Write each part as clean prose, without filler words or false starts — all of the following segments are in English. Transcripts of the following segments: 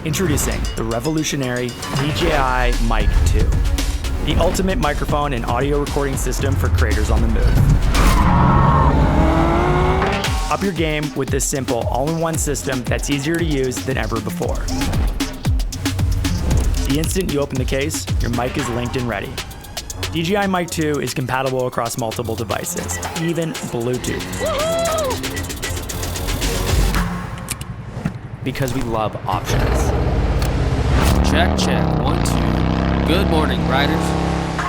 Introducing the revolutionary DJI Mic 2, the ultimate microphone and audio recording system for creators on the move. Up your game with this simple all-in-one system that's easier to use than ever before. The instant you open the case, your mic is linked and ready. DJI Mic 2 is compatible across multiple devices, even Bluetooth. Woohoo! Because we love options. Check, 1, 2. Good morning, riders.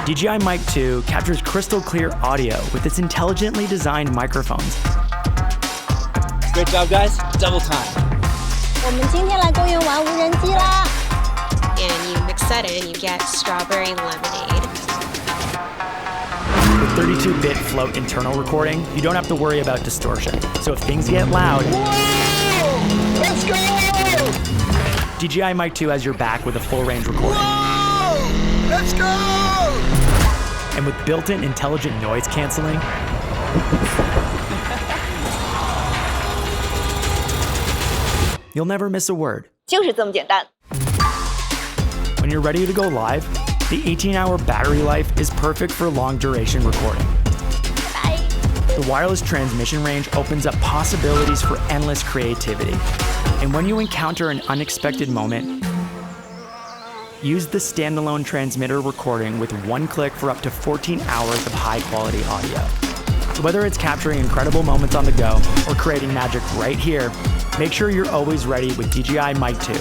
DJI Mic 2 captures crystal clear audio with its intelligently designed microphones. Great job, guys. Double time. 我们今天来公园玩无人机啦 And you mix that in, you get strawberry lemonade. With 32-bit float internal recording, you don't have to worry about distortion. So if things get loud, Whoa! Let's go! DJI Mic 2 has your back with a full-range recording. Whoa! Let's go! And with built-in intelligent noise canceling, you'll never miss a word. 就是这么简单 When you're ready to go live, the 18-hour battery life is perfect for long-duration recording. The wireless transmission range opens up possibilities for endless creativity. And when you encounter an unexpected moment, use the standalone transmitter recording with one click for up to 14 hours of high-quality audio. So whether it's capturing incredible moments on the go or creating magic right here, make sure you're always ready with DJI Mic 2,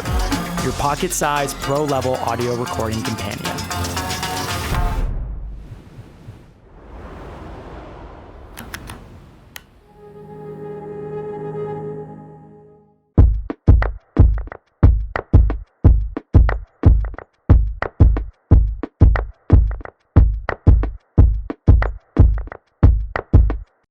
your pocket-sized pro-level audio recording companion.